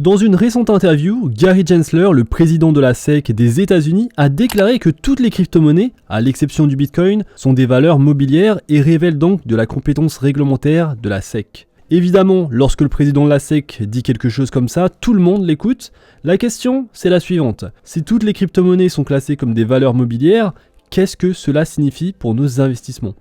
Dans une récente interview, Gary Gensler, le président de la SEC des États-Unis, a déclaré que toutes les crypto-monnaies, à l'exception du Bitcoin, sont des valeurs mobilières et révèlent donc de la compétence réglementaire de la SEC. Évidemment, lorsque le président de la SEC dit quelque chose comme ça, tout le monde l'écoute. La question, c'est la suivante. Si toutes les crypto-monnaies sont classées comme des valeurs mobilières, qu'est-ce que cela signifie pour nos investissements?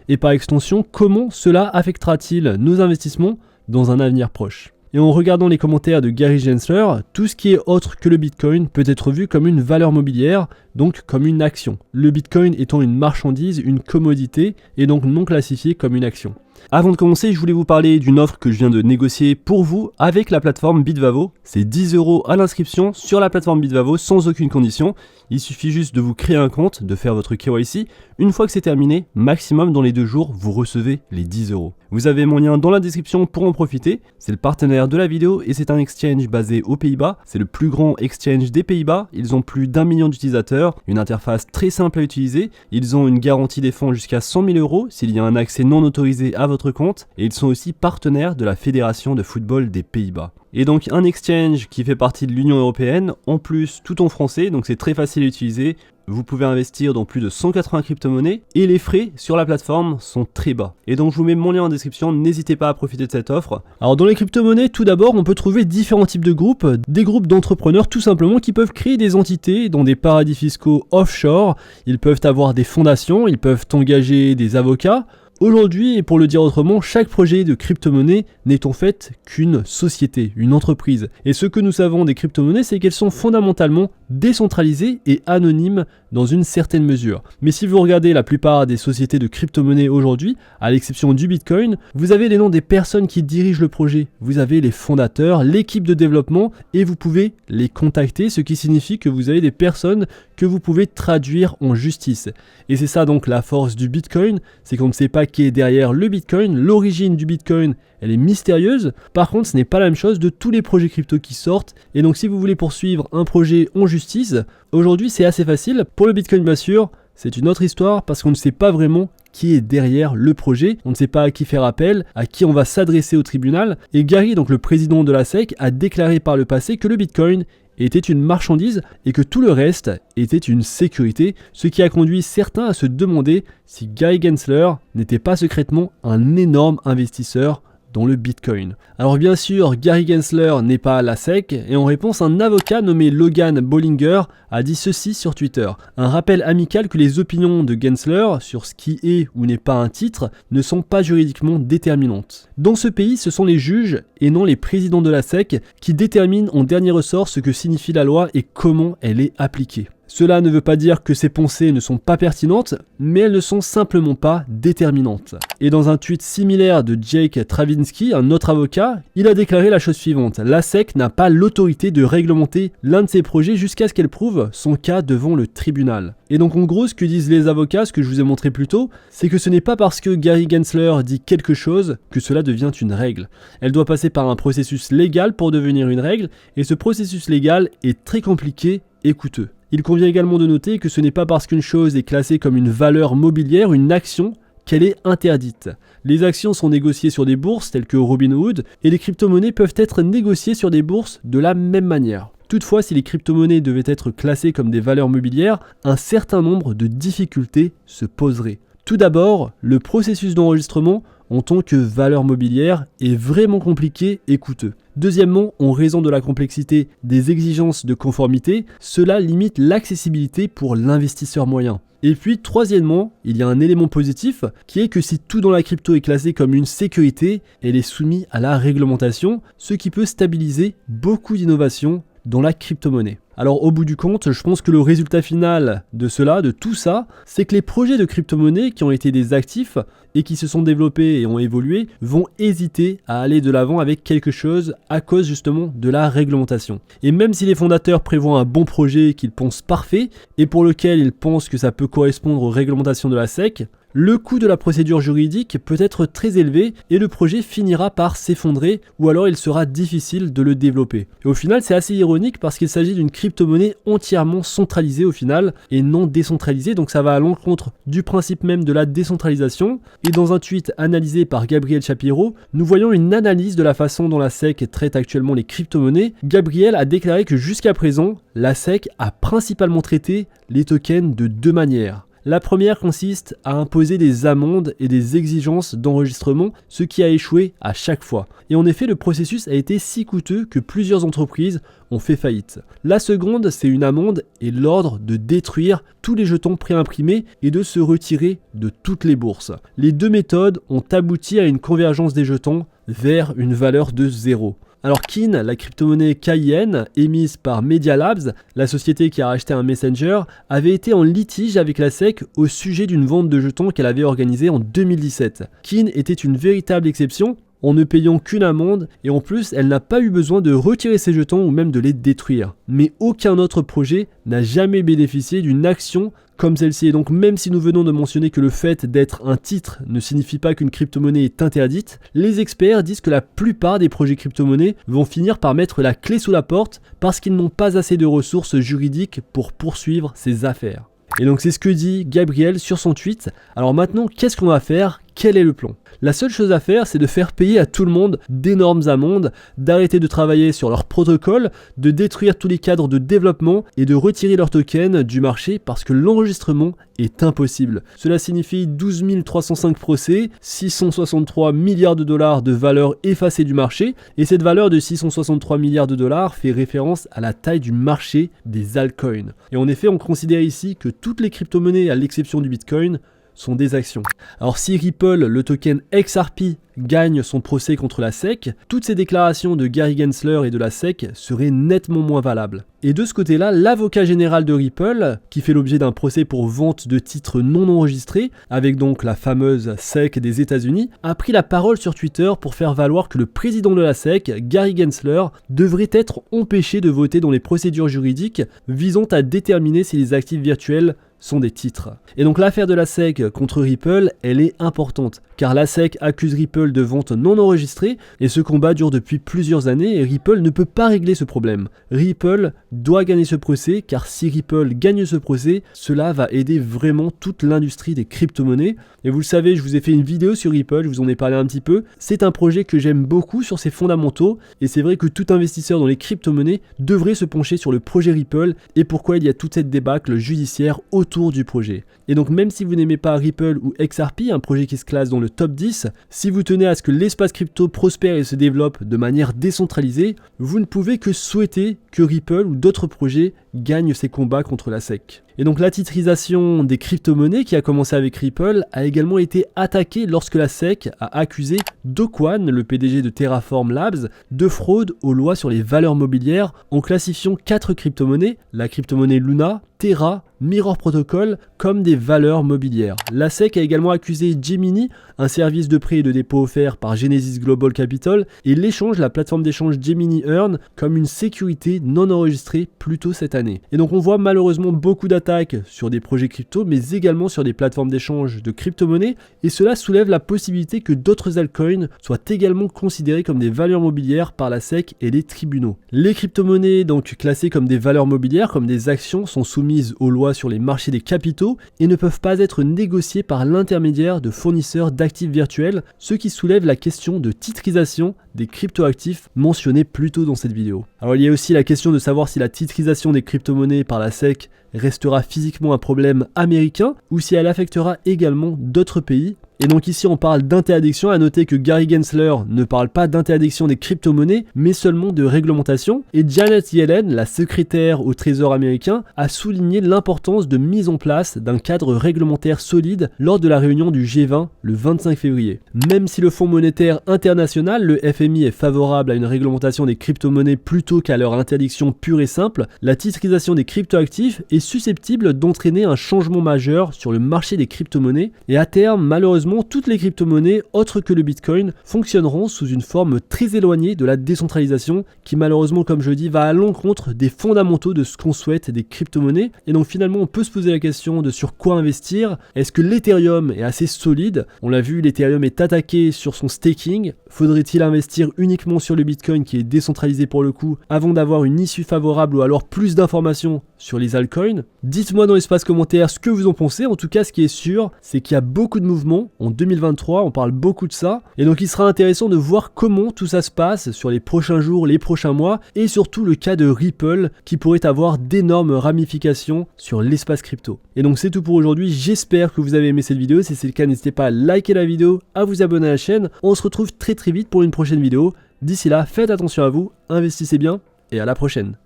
Et par extension, comment cela affectera-t-il nos investissements dans un avenir proche? Et en regardant les commentaires de Gary Gensler, tout ce qui est autre que le Bitcoin peut être vu comme une valeur mobilière, donc comme une action. Le Bitcoin étant une marchandise, une commodité, et donc non classifié comme une action. Avant de commencer, je voulais vous parler d'une offre que je viens de négocier pour vous avec la plateforme Bitvavo. C'est 10 € à l'inscription sur la plateforme Bitvavo sans aucune condition. Il suffit juste de vous créer un compte, de faire votre KYC. Une fois que c'est terminé, maximum dans les 2 jours, vous recevez les 10 €. Vous avez mon lien dans la description pour en profiter. C'est le partenaire de la vidéo et c'est un exchange basé aux Pays-Bas. C'est le plus grand exchange des Pays-Bas. Ils ont plus d'1 million d'utilisateurs, une interface très simple à utiliser. Ils ont une garantie des fonds jusqu'à 100 000 € s'il y a un accès non autorisé à votre compte. Et ils sont aussi partenaires de la Fédération de football des Pays-Bas. Et donc un exchange qui fait partie de l'Union Européenne, en plus tout en français, donc c'est très facile à utiliser. Vous pouvez investir dans plus de 180 crypto-monnaies et les frais sur la plateforme sont très bas. Et donc je vous mets mon lien en description, n'hésitez pas à profiter de cette offre. Alors dans les crypto-monnaies, tout d'abord, on peut trouver différents types de groupes, des groupes d'entrepreneurs tout simplement qui peuvent créer des entités dans des paradis fiscaux offshore. Ils peuvent avoir des fondations, ils peuvent engager des avocats. Aujourd'hui, et pour le dire autrement, chaque projet de crypto-monnaie n'est en fait qu'une société, une entreprise. Et ce que nous savons des crypto-monnaies, c'est qu'elles sont fondamentalement décentralisées et anonymes dans une certaine mesure. Mais si vous regardez la plupart des sociétés de crypto-monnaies aujourd'hui, à l'exception du Bitcoin, vous avez les noms des personnes qui dirigent le projet. Vous avez les fondateurs, l'équipe de développement et vous pouvez les contacter, ce qui signifie que vous avez des personnes que vous pouvez traduire en justice. Et c'est ça donc la force du Bitcoin, c'est qu'on ne sait pas qui est derrière le Bitcoin, l'origine du Bitcoin, elle est mystérieuse. Par contre, ce n'est pas la même chose de tous les projets crypto qui sortent. Et donc si vous voulez poursuivre un projet en justice, aujourd'hui c'est assez facile. Pour le Bitcoin bien sûr, c'est une autre histoire parce qu'on ne sait pas vraiment qui est derrière le projet, on ne sait pas à qui faire appel, à qui on va s'adresser au tribunal. Et Gary, donc le président de la SEC, a déclaré par le passé que le Bitcoin était une marchandise et que tout le reste était une sécurité, ce qui a conduit certains à se demander si Gary Gensler n'était pas secrètement un énorme investisseur dans le Bitcoin. Alors bien sûr, Gary Gensler n'est pas à la SEC et en réponse, un avocat nommé Logan Bollinger a dit ceci sur Twitter. Un rappel amical que les opinions de Gensler sur ce qui est ou n'est pas un titre ne sont pas juridiquement déterminantes. Dans ce pays, ce sont les juges et non les présidents de la SEC qui déterminent en dernier ressort ce que signifie la loi et comment elle est appliquée. Cela ne veut pas dire que ces pensées ne sont pas pertinentes, mais elles ne sont simplement pas déterminantes. Et dans un tweet similaire de Jake Travinsky, un autre avocat, il a déclaré la chose suivante. La SEC n'a pas l'autorité de réglementer l'un de ses projets jusqu'à ce qu'elle prouve son cas devant le tribunal. Et donc en gros, ce que disent les avocats, ce que je vous ai montré plus tôt, c'est que ce n'est pas parce que Gary Gensler dit quelque chose que cela devient une règle. Elle doit passer par un processus légal pour devenir une règle, et ce processus légal est très compliqué et coûteux. Il convient également de noter que ce n'est pas parce qu'une chose est classée comme une valeur mobilière, une action, qu'elle est interdite. Les actions sont négociées sur des bourses telles que Robinhood et les crypto-monnaies peuvent être négociées sur des bourses de la même manière. Toutefois, si les crypto-monnaies devaient être classées comme des valeurs mobilières, un certain nombre de difficultés se poseraient. Tout d'abord, le processus d'enregistrement en tant que valeur mobilière est vraiment compliqué et coûteux. Deuxièmement, en raison de la complexité des exigences de conformité, cela limite l'accessibilité pour l'investisseur moyen. Et puis, troisièmement, il y a un élément positif qui est que si tout dans la crypto est classé comme une sécurité, elle est soumise à la réglementation, ce qui peut stabiliser beaucoup d'innovations dans la crypto-monnaie. Alors au bout du compte, je pense que le résultat final de cela, de tout ça, c'est que les projets de crypto-monnaie qui ont été des actifs et qui se sont développés et ont évolué vont hésiter à aller de l'avant avec quelque chose à cause justement de la réglementation. Et même si les fondateurs prévoient un bon projet qu'ils pensent parfait et pour lequel ils pensent que ça peut correspondre aux réglementations de la SEC, le coût de la procédure juridique peut être très élevé et le projet finira par s'effondrer ou alors il sera difficile de le développer. Et au final, c'est assez ironique parce qu'il s'agit d'une crypto-monnaie entièrement centralisée au final et non décentralisée, donc ça va à l'encontre du principe même de la décentralisation. Et dans un tweet analysé par Gabriel Shapiro, nous voyons une analyse de la façon dont la SEC traite actuellement les crypto-monnaies. Gabriel a déclaré que jusqu'à présent, la SEC a principalement traité les tokens de deux manières. La première consiste à imposer des amendes et des exigences d'enregistrement, ce qui a échoué à chaque fois. Et en effet, le processus a été si coûteux que plusieurs entreprises ont fait faillite. La seconde, c'est une amende et l'ordre de détruire tous les jetons préimprimés et de se retirer de toutes les bourses. Les deux méthodes ont abouti à une convergence des jetons vers une valeur de 0. Alors Kin, la crypto-monnaie KIN, émise par Media Labs, la société qui a racheté un messenger, avait été en litige avec la SEC au sujet d'une vente de jetons qu'elle avait organisée en 2017. Kin était une véritable exception, en ne payant qu'une amende, et en plus, elle n'a pas eu besoin de retirer ses jetons ou même de les détruire. Mais aucun autre projet n'a jamais bénéficié d'une action comme celle-ci. Et donc même si nous venons de mentionner que le fait d'être un titre ne signifie pas qu'une crypto-monnaie est interdite, les experts disent que la plupart des projets crypto-monnaies vont finir par mettre la clé sous la porte parce qu'ils n'ont pas assez de ressources juridiques pour poursuivre ces affaires. Et donc c'est ce que dit Gabriel sur son tweet. Alors maintenant, qu'est-ce qu'on va faire ? Quel est le plan ? La seule chose à faire, c'est de faire payer à tout le monde d'énormes amendes, d'arrêter de travailler sur leur protocole, de détruire tous les cadres de développement et de retirer leurs tokens du marché parce que l'enregistrement est impossible. Cela signifie 12 305 procès, 663 milliards de dollars de valeur effacée du marché, et cette valeur de 663 milliards de dollars fait référence à la taille du marché des altcoins. Et en effet, on considère ici que toutes les crypto-monnaies, à l'exception du Bitcoin, sont des actions. Alors si Ripple, le token XRP, gagne son procès contre la SEC, toutes ces déclarations de Gary Gensler et de la SEC seraient nettement moins valables. Et de ce côté-là, l'avocat général de Ripple, qui fait l'objet d'un procès pour vente de titres non enregistrés, avec donc la fameuse SEC des États-Unis, a pris la parole sur Twitter pour faire valoir que le président de la SEC, Gary Gensler, devrait être empêché de voter dans les procédures juridiques visant à déterminer si les actifs virtuels sont des titres. Et donc l'affaire de la SEC contre Ripple, elle est importante, car la SEC accuse Ripple de vente non enregistrée, et ce combat dure depuis plusieurs années, et Ripple ne peut pas régler ce problème. Ripple doit gagner ce procès, car si Ripple gagne ce procès, cela va aider vraiment toute l'industrie des crypto-monnaies. Et vous le savez, je vous ai fait une vidéo sur Ripple, je vous en ai parlé un petit peu. C'est un projet que j'aime beaucoup sur ses fondamentaux, et c'est vrai que tout investisseur dans les crypto-monnaies devrait se pencher sur le projet Ripple, et pourquoi il y a toute cette débâcle judiciaire autour du projet. Et donc même si vous n'aimez pas Ripple ou XRP, un projet qui se classe dans le top 10, si vous tenez à ce que l'espace crypto prospère et se développe de manière décentralisée, vous ne pouvez que souhaiter que Ripple ou d'autres projets gagnent ces combats contre la SEC. Et donc la titrisation des crypto-monnaies qui a commencé avec Ripple a également été attaquée lorsque la SEC a accusé Do Kwon, le PDG de Terraform Labs, de fraude aux lois sur les valeurs mobilières en classifiant 4 crypto-monnaies, la crypto-monnaie Luna, Terra, Mirror Protocol, comme des valeurs mobilières. La SEC a également accusé Gemini, un service de prêt et de dépôt offert par Genesis Global Capital, et l'échange, la plateforme d'échange Gemini Earn, comme une sécurité non enregistrée plus tôt cette année. Et donc on voit malheureusement beaucoup d'attaques sur des projets crypto, mais également sur des plateformes d'échange de crypto-monnaies, et cela soulève la possibilité que d'autres altcoins soient également considérés comme des valeurs mobilières par la SEC et les tribunaux. Les crypto-monnaies, donc classées comme des valeurs mobilières, comme des actions, sont soumises aux lois sur les marchés des capitaux et ne peuvent pas être négociées par l'intermédiaire de fournisseurs d'actifs virtuels, ce qui soulève la question de titrisation des cryptoactifs mentionnés plus tôt dans cette vidéo. Alors il y a aussi la question de savoir si la titrisation des crypto-monnaies par la SEC restera physiquement un problème américain ou si elle affectera également d'autres pays. Et donc ici on parle d'interdiction, à noter que Gary Gensler ne parle pas d'interdiction des crypto-monnaies, mais seulement de réglementation. Et Janet Yellen, la secrétaire au Trésor américain, a souligné l'importance de mise en place d'un cadre réglementaire solide lors de la réunion du G20 le 25 février. Même si le Fonds monétaire international, le FMI, est favorable à une réglementation des crypto-monnaies plutôt qu'à leur interdiction pure et simple, la titrisation des cryptoactifs est susceptible d'entraîner un changement majeur sur le marché des crypto-monnaies et à terme, malheureusement, toutes les crypto-monnaies autres que le Bitcoin fonctionneront sous une forme très éloignée de la décentralisation qui malheureusement, comme je dis, va à l'encontre des fondamentaux de ce qu'on souhaite des crypto-monnaies. Et donc finalement, on peut se poser la question de sur quoi investir. Est-ce que l'Ethereum est assez solide? On l'a vu, l'Ethereum est attaqué sur son staking. Faudrait-il investir uniquement sur le Bitcoin qui est décentralisé pour le coup avant d'avoir une issue favorable ou alors plus d'informations sur les altcoins? Dites-moi dans l'espace commentaire ce que vous en pensez. En tout cas, ce qui est sûr, c'est qu'il y a beaucoup de mouvements en 2023, on parle beaucoup de ça, et donc il sera intéressant de voir comment tout ça se passe sur les prochains jours, les prochains mois, et surtout le cas de Ripple qui pourrait avoir d'énormes ramifications sur l'espace crypto. Et donc c'est tout pour aujourd'hui, j'espère que vous avez aimé cette vidéo. Si c'est le cas, n'hésitez pas à liker la vidéo, à vous abonner à la chaîne. On se retrouve très vite pour une prochaine vidéo. D'ici là, faites attention à vous, investissez bien et à la prochaine.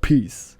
Peace.